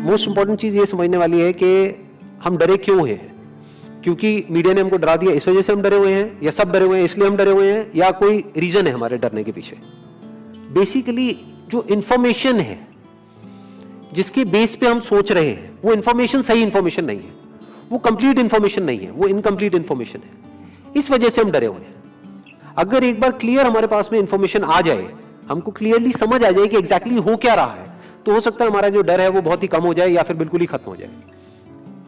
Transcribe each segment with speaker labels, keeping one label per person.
Speaker 1: Most important चीज ये समझने वाली है कि हम डरे क्यों हैं। क्योंकि मीडिया ने हमको डरा दिया इस वजह से हम डरे हुए हैं, या सब डरे हुए हैं इसलिए हम डरे हुए हैं, या कोई रीजन है हमारे डरने के पीछे। बेसिकली जो इंफॉर्मेशन है जिसके बेस पे हम सोच रहे हैं वो इंफॉर्मेशन सही इंफॉर्मेशन नहीं है, वो कंप्लीट इंफॉर्मेशन नहीं है, वो इनकम्प्लीट इंफॉर्मेशन है। इस वजह से हम डरे हुए हैं। अगर एक बार क्लियर हमारे पास में इंफॉर्मेशन आ जाए, हमको क्लियरली समझ आ जाए कि एग्जैक्टली हो क्या रहा है, तो हो सकता है हमारा जो डर है वो बहुत ही कम हो जाए या फिर बिल्कुल ही खत्म हो जाए।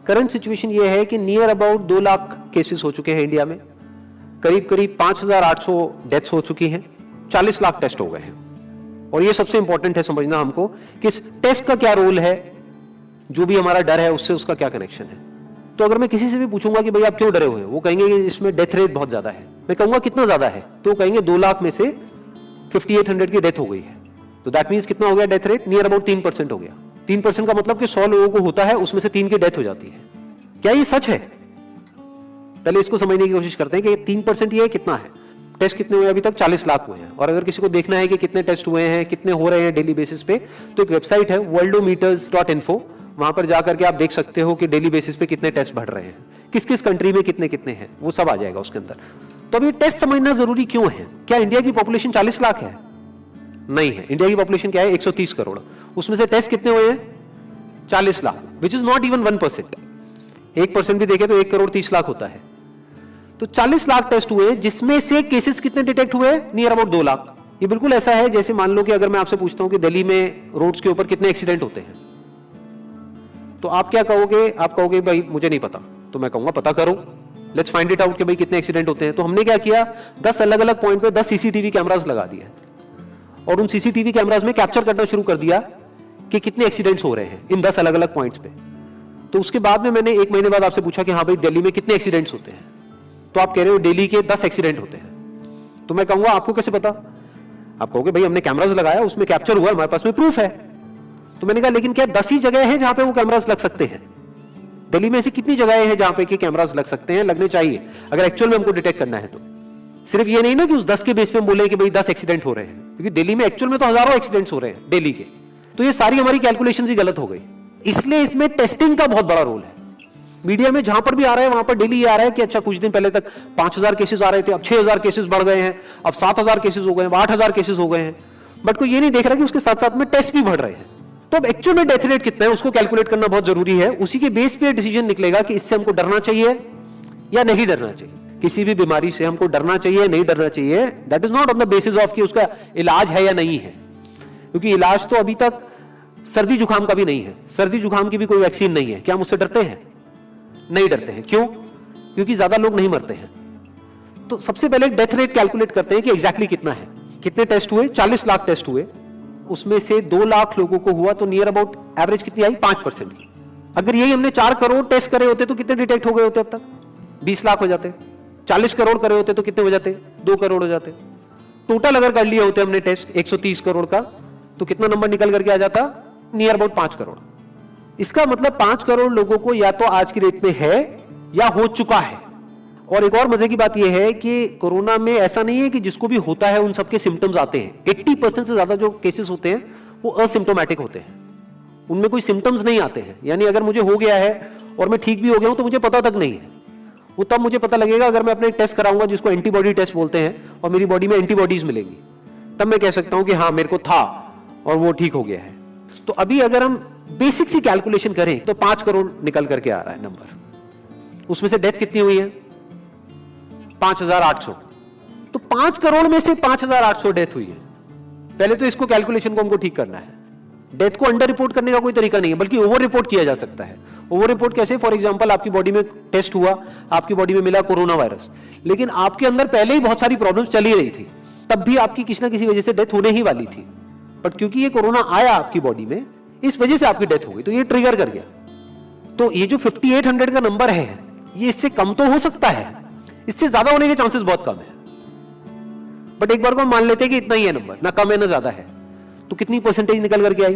Speaker 1: करंट सिचुएशन ये है कि नियर अबाउट 2 लाख केसेस हो चुके हैं इंडिया में, करीब करीब 5,800 डेथ्स हो चुकी हैं, 40 लाख टेस्ट हो गए हैं। और ये सबसे इंपॉर्टेंट है समझना हमको कि इस टेस्ट का क्या रोल है, जो भी हमारा डर है उससे उसका क्या कनेक्शन है। तो अगर मैं किसी से भी पूछूंगा कि भाई आप क्यों डरे हुए हैं, वो कहेंगे कि इसमें डेथ रेट बहुत ज्यादा है। मैं कहूंगा कितना ज्यादा है, तो कहेंगे 2 लाख में से 5800 की डेथ हो गई है। तो दैट मींस कितना हो गया डेथ रेट, नियर अबाउट 3% हो गया। 3% का मतलब कि 100 लोगों को होता है, उसमें से 3 की डेथ हो जाती है। क्या ये सच है? पहले इसको समझने की कोशिश करते हैं कि 3% ये कितना है। टेस्ट कितने हुए अभी तक? 40 लाख हुए हैं। और अगर किसी को देखना है कि कितने टेस्ट हुए हैं, कितने हो रहे हैं डेली बेसिस पे, तो एक वेबसाइट है worldometers.info, वहां पर जाकर के आप देख सकते हो कि डेली बेसिस पे कितने टेस्ट बढ़ रहे हैं, किस किस कंट्री में कितने कितने हैं, वो सब आ जाएगा उसके अंदर। तो अभी टेस्ट समझना जरूरी क्यों है? क्या इंडिया की पॉपुलेशन 40 लाख है? नहीं है। इंडिया की पॉपुलेशन क्या है? 130 करोड़। उसमें से टेस्ट कितने हुए हैं? 40 lakh, which is not even 1%। 1% भी देखे तो 1 करोड़ 30 लाख होता है। तो 40 लाख टेस्ट हुए, जिसमें से केसेस कितने डिटेक्ट हुए? Near about 2 lakh. ये बिल्कुल ऐसा है जैसे मान लो कि अगर मैं आपसे पूछता हूं कि दिल्ली में रोड्स के ऊपर कितने एक्सीडेंट होते हैं, तो आप क्या कहोगे? आप कहोगे भाई मुझे नहीं पता। तो मैं कहूंगा पता करो, लेट्स फाइंड इट आउट कि भाई कितने एक्सीडेंट होते हैं। तो हमने क्या किया, 10 अलग अलग पॉइंट पे 10 सीसीटीवी कैमरास लगा दिए और उन सीसीटीवी कैमरास में कैप्चर करना शुरू कर दिया कि कितने एक्सीडेंट्स हो रहे हैं इन 10 अलग अलग पॉइंट्स पे। तो उसके बाद में मैंने 1 महीने बाद आपसे पूछा कि हाँ भाई दिल्ली में कितने एक्सीडेंट्स होते हैं, तो आप कह रहे हो दिल्ली के 10 एक्सीडेंट होते हैं। तो मैं कहूंगा आपको कैसे पता? आप कहोगे भाई हमने कैमरास लगाया, उसमें कैप्चर हुआ, हमारे पास में प्रूफ है। तो मैंने कहा लेकिन क्या 10 ही जगह है जहां पे वो कैमरास लग सकते हैं? दिल्ली में ऐसी कितनी जगह है जहां पे कि कैमरास लग सकते हैं, लगने चाहिए अगर एक्चुअल में हमको डिटेक्ट करना है। तो सिर्फ ये नहीं ना कि उस 10 के बेस पे हम बोले कि भाई 10 एक्सीडेंट हो रहे हैं, क्योंकि दिल्ली में एक्चुअल में तो हजारों एक्सीडेंट्स हो रहे हैं डेली के। तो ये सारी हमारी कैलकुलेशंस ही गलत हो गई। इसलिए इसमें टेस्टिंग का बहुत बड़ा रोल है। मीडिया में जहां पर भी आ रहा है वहां पर डेली ये आ रहा है कि अच्छा कुछ दिन पहले तक 5000 केसेस आ रहे थे, अब 6000 केसेस बढ़ गए हैं, अब 7000 केसेस हो गए हैं, 8000 केसेस हो गए हैं। बट कोई ये नहीं देख रहा कि उसके साथ साथ में टेस्ट भी बढ़ रहे हैं। तो अब एक्चुअल में डेथ रेट कितना है उसको कैलकुलेट करना बहुत जरूरी है। उसी के बेस पे डिसीजन निकलेगा कि इससे हमको डरना चाहिए या नहीं डरना चाहिए। किसी भी बीमारी से हमको डरना चाहिए नहीं डरना चाहिए, that is not on the basis of कि उसका इलाज है या नहीं है, क्योंकि इलाज तो अभी तक सर्दी जुकाम का भी नहीं है, सर्दी जुकाम की भी कोई वैक्सीन नहीं है। क्या हम उससे डरते हैं? नहीं डरते हैं। क्यों? क्योंकि ज्यादा लोग नहीं मरते हैं। तो सबसे पहले डेथ रेट कैलकुलेट करते हैं कि एग्जैक्टली कितना है। कितने टेस्ट हुए? 40 लाख टेस्ट हुए, उसमें से 2 लाख लोगों को हुआ, तो नियर अबाउट एवरेज कितनी आई? 5% की। अगर यही हमने 4 करोड़ टेस्ट करे होते तो कितने डिटेक्ट हो गए होते अब तक? 20 लाख हो जाते। 40 करोड़ करे होते तो कितने हो जाते? 2 करोड़ हो जाते। टोटल अगर कर लिए होते हमने टेस्ट 130 करोड़ का, तो कितना नंबर निकल करके आ जाता? Near about 5 crore. इसका मतलब 5 करोड़ लोगों को या तो आज की डेट में है या हो चुका है। और एक और मजे की बात यह है कि कोरोना में ऐसा नहीं है कि जिसको भी होता है उन सबके सिम्टम्स आते हैं। 80% से ज्यादा जो केसेस होते हैं वो असिम्टोमेटिक होते हैं, उनमें कोई सिम्टम्स नहीं आते हैं। यानी अगर मुझे हो गया है और मैं ठीक भी हो गया हूं तो मुझे पता तक नहीं है। वो तब मुझे पता लगेगा अगर मैं अपने टेस्ट कराऊंगा जिसको एंटीबॉडी टेस्ट बोलते हैं, और मेरी बॉडी में एंटीबॉडीज मिलेंगी, तब मैं कह सकता हूं कि हाँ मेरे को था और वो ठीक हो गया है। तो अभी अगर हम बेसिक सी कैलकुलेशन करें तो 5 करोड़ निकल करके आ रहा है नंबर। उसमें से डेथ कितनी हुई है? 5800। तो 5 करोड़ में से 5800 डेथ हुई है। पहले तो इसको कैलकुलेशन को हमको ठीक करना है। डेथ को अंडर रिपोर्ट करने का कोई तरीका नहीं है, बल्कि ओवर रिपोर्ट किया जा सकता है। ओवर रिपोर्ट कैसे? फॉर एग्जांपल आपकी बॉडी में टेस्ट हुआ, आपकी बॉडी में मिला कोरोना वायरस, लेकिन आपके अंदर पहले ही बहुत सारी प्रॉब्लम्स चली रही थी, तब भी आपकी किसी ना किसी वजह से डेथ होने ही वाली थी। बट क्योंकि ये कोरोना आया आपकी बॉडी में, इस वजह से आपकी डेथ हो गई, तो ये ट्रिगर कर गया। तो ये जो 5800 का नंबर है, ये इससे कम तो हो सकता है, इससे ज्यादा होने के चांसेस बहुत कम है। बट एक बार को हम मान लेते हैं कि इतना ही है नंबर, ना कम है ना ज्यादा है, तो कितनी परसेंटेज निकल करके आई?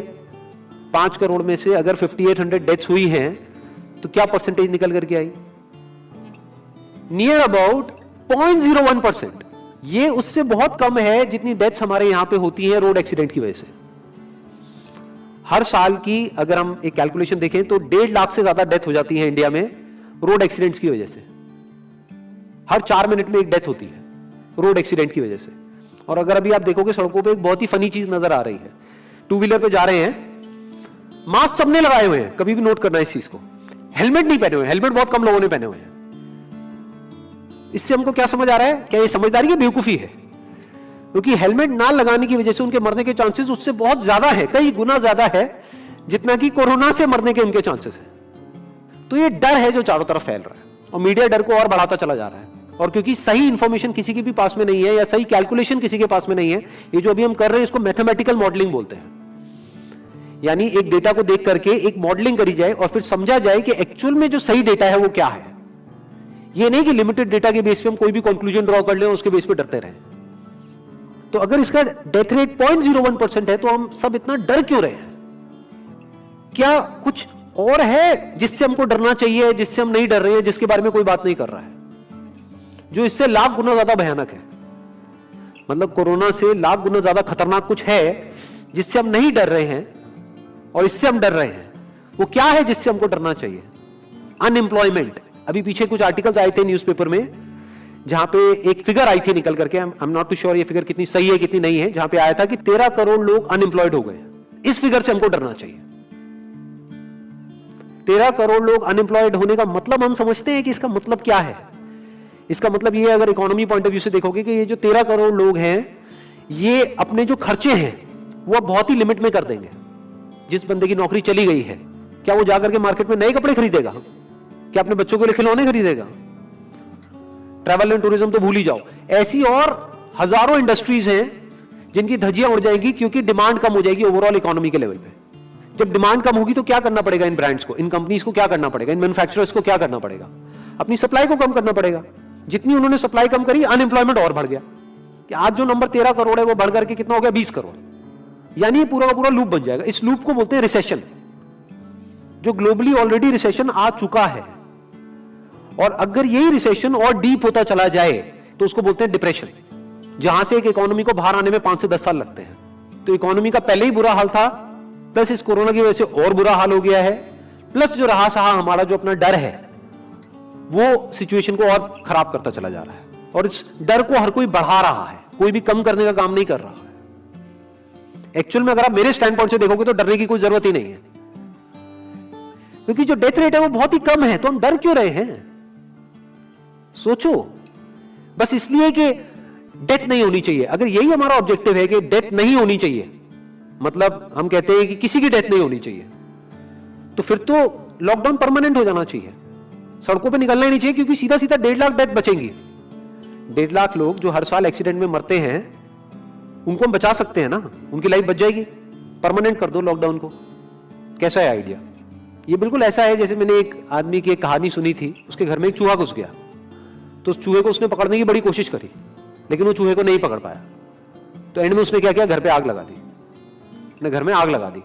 Speaker 1: 5 करोड़ में से अगर 5800 डेथ्स हुई हैं तो क्या परसेंटेज निकल करके आई? Near about 0.01%। ये उससे बहुत कम है जितनी डेथ्स हमारे यहां पे होती हैं रोड एक्सीडेंट की वजह से। हर साल की अगर हम एक कैलकुलेशन देखें तो 1.5 लाख से ज्यादा डेथ हो जाती है इंडिया में रोड एक्सीडेंट्स की वजह से। हर 4 मिनट में एक डेथ होती है रोड एक्सीडेंट की वजह से। और अगर अभी आप देखोगे सड़कों पे एक बहुत ही फनी चीज नजर आ रही है, टू व्हीलर पे जा रहे हैं, मास्क सबने लगाए हुए हैं, कभी भी नोट करना इस चीज को, हेलमेट नहीं पहने हुए, हेलमेट बहुत कम लोगों ने पहने हुए हैं। इससे हमको क्या समझ आ रहा है, क्या ये समझदारी है, बेवकूफी है? क्योंकि हेलमेट ना लगाने की वजह से उनके मरने के चांसेस उससे बहुत ज्यादा है, कई गुना ज्यादा है जितना कि कोरोना से मरने के उनके चांसेस है। तो ये डर है जो चारों तरफ फैल रहा है और मीडिया डर को और बढ़ाता चला जा रहा है। और क्योंकि सही इंफॉर्मेशन किसी के भी पास में नहीं है या सही कैलकुलेशन किसी के पास में नहीं है, ये जो अभी हम कर रहे हैं इसको मैथमेटिकल मॉडलिंग बोलते हैं। यानी एक डेटा को देख करके एक मॉडलिंग करी जाए और फिर समझा जाए कि एक्चुअल में जो सही डेटा है वो क्या है। ये नहीं कि लिमिटेड डेटा के बेस पे हम कोई भी कंक्लूजन ड्रॉ कर लें और उसके बेस पे डरते रहें। तो अगर इसका डेथ रेट 0.01% है तो हम सब इतना डर क्यों रहे हैं? क्या कुछ और है जिससे हमको डरना चाहिए, जिससे हम नहीं डर रहे हैं, जिसके बारे में कोई बात नहीं कर रहा है, जो इससे लाख गुना ज्यादा भयानक है? मतलब कोरोना से लाख गुना ज्यादा खतरनाक कुछ है जिससे हम नहीं डर रहे हैं और इससे हम डर रहे हैं। वो क्या है जिससे हमको डरना चाहिए? अनएम्प्लॉयमेंट। अभी पीछे कुछ आर्टिकल्स आए थे न्यूज़पेपर में जहां पे एक फिगर आई थी निकल करके, I am not too sure ये फिगर कितनी सही है कितनी नहीं है, जहां पे आया था कि 13 करोड़ लोग अनएम्प्लॉयड हो गए। इस फिगर से हमको डरना चाहिए। 13 करोड़ लोग अनएम्प्लॉयड होने का मतलब हम समझते हैं कि इसका मतलब क्या है? इसका मतलब ये, अगर इकोनॉमी पॉइंट ऑफ व्यू से देखोगे, कि ये जो 13 करोड़ लोग हैं ये अपने जो खर्चे हैं वो बहुत ही लिमिट में कर देंगे। जिस बंदे की नौकरी चली गई है, क्या वो जाकर के मार्केट में नए कपड़े खरीदेगा? क्या अपने बच्चों के लिए खिलौने खरीदेगा? ट्रैवल एंड टूरिज्म तो भूल ही जाओ। ऐसी और हजारों इंडस्ट्रीज हैं जिनकी धज्जियां उड़ जाएंगी क्योंकि डिमांड कम हो जाएगी ओवरऑल इकोनॉमी के लेवल पे। जब डिमांड कम होगी तो क्या करना पड़ेगा इन ब्रांड्स को, इन कंपनीज को क्या करना पड़ेगा, इन मैन्युफैक्चरर्स को क्या करना पड़ेगा? अपनी सप्लाई को कम करना पड़ेगा। जितनी उन्होंने सप्लाई कम करी, अनएम्प्लॉयमेंट और बढ़ गया कि आज जो नंबर 13 करोड़ है वो बढ़ करके कितना हो गया, 20 करोड़। यानी ये पूरा का पूरा लूप बन जाएगा। इस लूप को बोलते हैं रिसेशन, जो ग्लोबली ऑलरेडी रिसेशन आ चुका है। और अगर यही रिसेशन और डीप होता चला जाए तो उसको बोलते हैं डिप्रेशन, जहां से एक इकोनॉमी को बाहर आने में 5 से 10 साल लगते हैं। तो इकोनॉमी का पहले ही बुरा हाल था, प्लस इस कोरोना की वजह से और बुरा हाल हो गया है, प्लस जो रहा सहा हमारा जो अपना डर है वो सिचुएशन को और खराब करता चला जा रहा है। और इस डर को हर कोई बढ़ा रहा है, कोई भी कम करने का काम नहीं कर रहा है। एक्चुअल में अगर आप मेरे स्टैंड पॉइंट से देखोगे तो डरने की कोई जरूरत ही नहीं है, क्योंकि जो डेथ रेट है वो बहुत ही कम है। तो हम डर क्यों रहे हैं? सोचो। बस इसलिए कि डेथ नहीं होनी चाहिए। अगर यही हमारा ऑब्जेक्टिव है कि डेथ नहीं होनी चाहिए, मतलब हम कहते हैं कि किसी की डेथ नहीं होनी चाहिए, तो फिर तो लॉकडाउन परमानेंट हो जाना चाहिए, सड़कों पे निकलना ही नहीं चाहिए, क्योंकि सीधा सीधा 1.5 लाख डेथ बचेंगी। 1.5 लाख लोग जो हर साल एक्सीडेंट में मरते हैं उनको हम बचा सकते हैं ना, उनकी लाइफ बच जाएगी। परमानेंट कर दो लॉकडाउन को। कैसा है आइडिया? ये बिल्कुल ऐसा है जैसे मैंने एक आदमी की एक कहानी सुनी थी, उसके घर में एक चूहा घुस गया, तो उस चूहे को उसने पकड़ने की बड़ी कोशिश करी, लेकिन वो चूहे को नहीं पकड़ पाया। तो एंड में उसने क्या किया, घर पे आग लगा दी, अपने घर में आग लगा दी।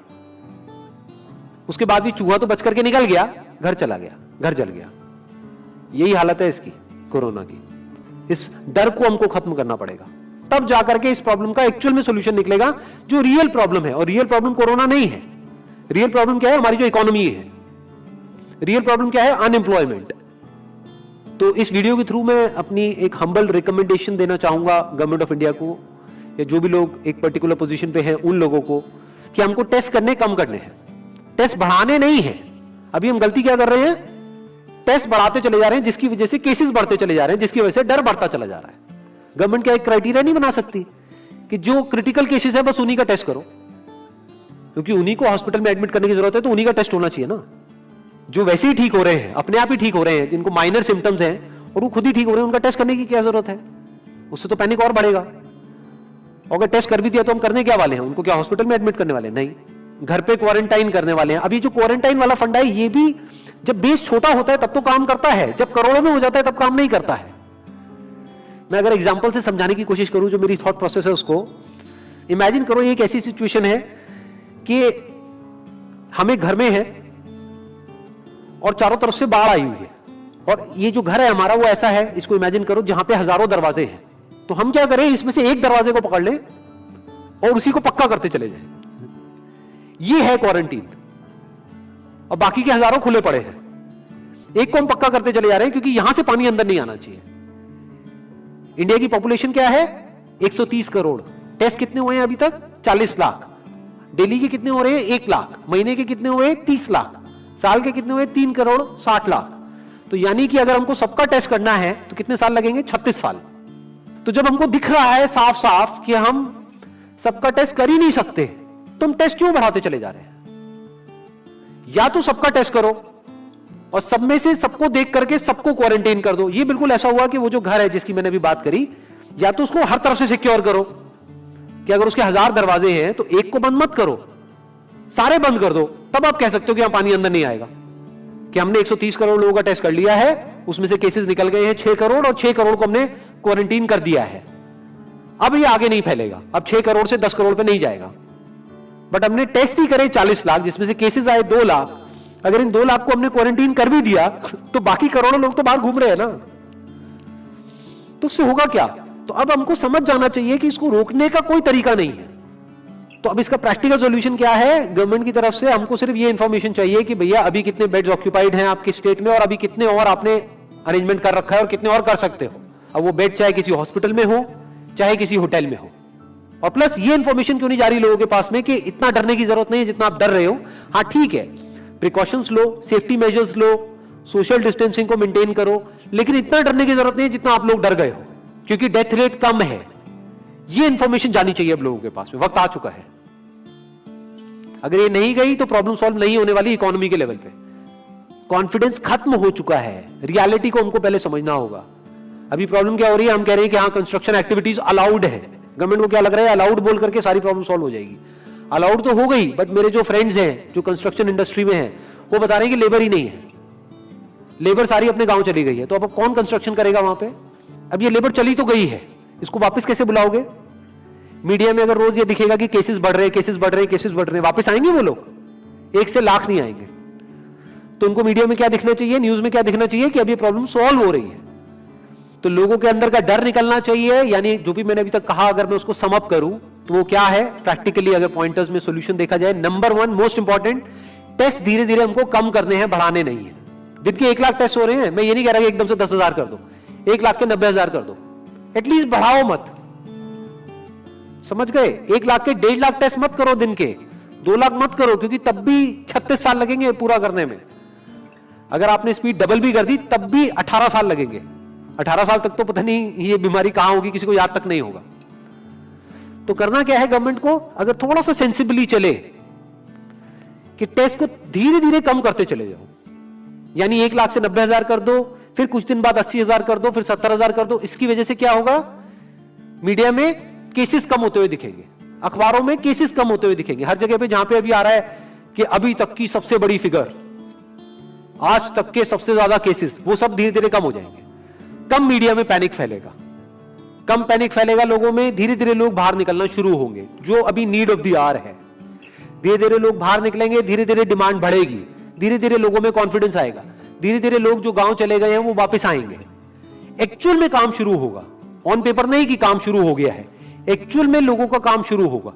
Speaker 1: उसके बाद भी चूहा तो बच करके निकल गया, घर चला गया, घर जल गया। यही हालत है इसकी, कोरोना की। इस डर को हमको खत्म करना पड़ेगा, तब जाकर के इस प्रॉब्लम का एक्चुअल में सॉल्यूशन निकलेगा, जो रियल प्रॉब्लम है। और रियल प्रॉब्लम कोरोना नहीं है। रियल प्रॉब्लम क्या है? हमारी जो इकोनॉमी है। रियल प्रॉब्लम क्या है? अनएम्प्लॉयमेंट। तो इस वीडियो के थ्रू मैं अपनी एक हम्बल रिकमेंडेशन देना चाहूंगा गवर्नमेंट ऑफ इंडिया को, या जो भी लोग एक पर्टिकुलर पोजीशन पे हैं उन लोगों को, कि हमको टेस्ट करने कम करने हैं, टेस्ट बढ़ाने नहीं है। अभी हम गलती क्या कर रहे हैं? टेस्ट बढ़ाते चले जा रहे हैं, जिसकी वजह से केसेस बढ़ते चले जा रहे हैं, जिसकी वजह से डर बढ़ता चला जा रहा है। गवर्नमेंट क्या एक क्राइटेरिया नहीं बना सकती कि जो क्रिटिकल केसेस है बस उन्हीं का टेस्ट करो, क्योंकि उन्हीं को हॉस्पिटल में एडमिट करने की जरूरत है, तो उन्हीं का टेस्ट होना चाहिए ना। जो वैसे ही ठीक हो रहे हैं, अपने आप ही ठीक हो रहे हैं, जिनको माइनर सिम्टम्स हैं और वो खुद ही ठीक हो रहे हैं, उनका टेस्ट करने की क्या जरूरत है? उससे तो पैनिक और बढ़ेगा। और अगर टेस्ट कर भी दिया तो हम करने क्या वाले हैं? उनको क्या हॉस्पिटल में एडमिट करने वाले हैं? नहीं, घर पे क्वारंटाइन करने वाले हैं। अभी जो क्वारंटाइन वाला फंडा है, ये भी जब बेस छोटा होता है तब तो काम करता है, जब करोड़ों में हो जाता है तब काम नहीं करता है। मैं अगर एग्जांपल से समझाने की कोशिश करूं, जो मेरी थॉट प्रोसेस है उसको इमेजिन करो। एक ऐसी सिचुएशन है कि हम एक घर में है और चारों तरफ से बाढ़ आई हुई है, और ये जो घर है हमारा वो ऐसा है, इसको इमेजिन करो, जहां पे हजारों दरवाजे हैं। तो हम क्या करें, इसमें से एक दरवाजे को पकड़ लें और उसी को पक्का करते चले जाएं। ये है क्वारंटीन, और बाकी के हजारों खुले पड़े हैं। एक को हम पक्का करते चले जा रहे हैं क्योंकि यहां से पानी अंदर नहीं आना चाहिए। इंडिया की पॉपुलेशन क्या है? 130 करोड़। टेस्ट कितने हुए हैं अभी तक? 40 लाख। दिल्ली के कितने हो रहे हैं? 1 लाख। महीने के कितने हुए? 30 लाख। साल के कितने हुए? 3 करोड़ 60 लाख। तो यानी कि अगर हमको सबका टेस्ट करना है तो कितने साल लगेंगे? 36 साल। तो जब हमको दिख रहा है साफ साफ कि हम सबका टेस्ट कर ही नहीं सकते, तो हम टेस्ट क्यों बढ़ाते चले जा रहे हैं? या तो सबका टेस्ट करो और सब में से सबको देख करके सबको क्वारंटाइन कर दो। ये बिल्कुल ऐसा हुआ कि वो जो घर है जिसकी मैंने अभी बात करी, या तो उसको हर तरफ से सिक्योर करो कि अगर उसके 1000 दरवाजे हैं तो एक को बंद मत करो, सारे बंद कर दो। तब आप कह सकते हो कि यहां पानी अंदर नहीं आएगा, कि हमने 130 करोड़ लोगों का टेस्ट कर लिया है, उसमें से केसेस निकल गए हैं 6 करोड़ और 6 करोड़ को हमने क्वारंटीन कर दिया है। अब ये आगे नहीं फैलेगा, अब 6 करोड़ से 10 करोड़ पे नहीं जाएगा। बट हमने टेस्ट ही करे 40 लाख, जिसमें से केसेस आए 2 लाख। अगर इन 2 लाख को हमने क्वारंटीन कर भी दिया तो बाकी करोड़ों लोग तो बाहर घूम रहे हैं ना, तो उससे होगा क्या? तो अब हमको समझ जाना चाहिए कि इसको रोकने का कोई तरीका नहीं है। तो अब इसका प्रैक्टिकल सॉल्यूशन क्या है? गवर्नमेंट की तरफ से हमको सिर्फ ये इंफॉर्मेशन चाहिए कि भैया अभी कितने बेड्स ऑक्यूपाइड हैं आपके स्टेट में, और अभी कितने और आपने अरेंजमेंट कर रखा है और कितने और कर सकते हो। अब वो बेड चाहे किसी हॉस्पिटल में हो चाहे किसी होटल में हो। और प्लस ये इंफॉर्मेशन क्यों नहीं जा रही लोगों के पास में कि इतना डरने की जरूरत नहीं है जितना आप डर रहे हो। हाँ ठीक है, प्रिकॉशंस लो, सेफ्टी मेजर्स लो, सोशल डिस्टेंसिंग को मेंटेन करो, लेकिन इतना डरने की जरूरत नहीं है जितना आप लोग डर गए हो, क्योंकि डेथ रेट कम है। ये इंफॉर्मेशन जानी चाहिए अब लोगों के पास में, वक्त आ चुका है। अगर ये नहीं गई तो प्रॉब्लम सॉल्व नहीं होने वाली इकोनॉमी के लेवल पे। कॉन्फिडेंस खत्म हो चुका है, रियलिटी को हमको पहले समझना होगा। अभी प्रॉब्लम क्या हो रही है? हम कह रहे हैं कि हाँ कंस्ट्रक्शन एक्टिविटीज अलाउड है। गवर्नमेंट को क्या लग रहा है? अलाउड बोल करके सारी प्रॉब्लम सॉल्व हो जाएगी। अलाउड तो हो गई, बट मेरे जो फ्रेंड्स हैं जो कंस्ट्रक्शन इंडस्ट्री में हैं वो बता रहे हैं कि लेबर ही नहीं है, लेबर सारी अपने गांव चली गई है। तो अब कौन कंस्ट्रक्शन करेगा वहां पे? अब ये लेबर चली तो गई है, इसको वापस कैसे बुलाओगे? मीडिया में अगर रोज ये दिखेगा कि केसेस बढ़ रहे, केसेस बढ़ रहे, केसेस बढ़ रहे, वापस आएंगे वो लोग? 1 से लाख नहीं आएंगे। तो उनको मीडिया में क्या दिखना चाहिए, न्यूज में क्या दिखना चाहिए कि अब ये प्रॉब्लम सॉल्व हो रही है। तो लोगों के अंदर का डर निकलना चाहिए। यानी जो भी मैंने अभी तक कहा, अगर मैं उसको सम अप करूं तो वो क्या है प्रैक्टिकली, अगर पॉइंटर्स में सॉल्यूशन देखा जाए। नंबर 1 मोस्ट इंपॉर्टेंट, टेस्ट धीरे धीरे हमको कम करने हैं, बढ़ाने नहीं है। दिन के 1 लाख टेस्ट हो रहे हैं, मैं ये नहीं कह रहा कि एकदम से 10,000 कर दो, 1 लाख के 90,000 कर दो, एटलीस्ट बढ़ाओ मत। समझ गए? 1 लाख के 1.5 लाख टेस्ट मत करो दिन के, 2 लाख मत करो, क्योंकि तब भी 36 साल लगेंगे पूरा करने में। अगर आपने स्पीड डबल भी कर दी तब भी 18 साल लगेंगे। 18 साल तक तो पता नहीं ये बीमारी कहां होगी, किसी को याद तक नहीं होगा। तो करना क्या है गवर्नमेंट को? अगर थोड़ा सा सेंसिबली चले कि टेस्ट को धीरे धीरे कम करते चले जाओ, यानी 1 लाख से 90,000 कर दो, फिर कुछ दिन बाद 80,000 कर दो, फिर 70,000 कर दो। इसकी वजह से क्या होगा? मीडिया में केसेस कम होते हुए दिखेंगे, अखबारों में केसेस कम होते हुए दिखेंगे, हर जगह पे जहां पे अभी आ रहा है कि अभी तक की सबसे बड़ी फिगर, आज तक के सबसे ज्यादा केसेस, वो सब धीरे धीरे कम हो जाएंगे। कम मीडिया में पैनिक फैलेगा, कम पैनिक फैलेगा लोगों में, धीरे धीरे लोग बाहर निकलना शुरू होंगे, जो अभी नीड ऑफ द आवर है। धीरे धीरे लोग बाहर निकलेंगे, धीरे धीरे डिमांड बढ़ेगी, धीरे धीरे लोगों में कॉन्फिडेंस आएगा, धीरे धीरे लोग जो गांव चले गए हैं वो वापस आएंगे। एक्चुअल में काम शुरू होगा, ऑन पेपर नहीं कि काम शुरू हो गया है, एक्चुअल में लोगों का काम शुरू होगा,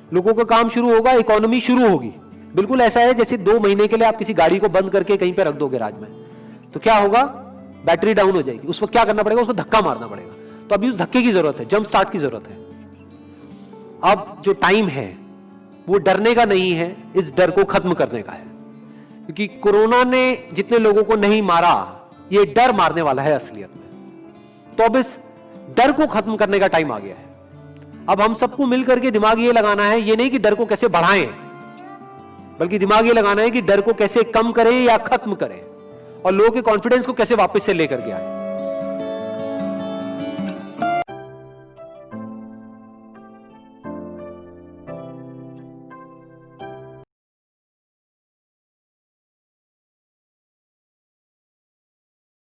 Speaker 1: लोगों का काम शुरू होगा, इकोनॉमी शुरू होगी। बिल्कुल ऐसा है जैसे 2 महीने के लिए आप किसी गाड़ी को बंद करके कहीं पे रख दो गैराज में, तो क्या होगा? बैटरी डाउन हो जाएगी। उस वक्त क्या करना पड़ेगा? उसको धक्का मारना पड़ेगा। तो अभी उस धक्के की जरूरत है, जंप स्टार्ट की जरूरत है। अब जो टाइम है वो डरने का नहीं है, इस डर को खत्म करने का है, क्योंकि कोरोना ने जितने लोगों को नहीं मारा, ये डर मारने वाला है असलियत में। तो अब इस डर को खत्म करने का टाइम आ गया है। अब हम सबको मिलकर के दिमाग ये लगाना है, ये नहीं कि डर को कैसे बढ़ाएं, बल्कि दिमाग ये लगाना है कि डर को कैसे कम करें या खत्म करें, और लोगों के कॉन्फिडेंस को कैसे वापस से लेकर के आए।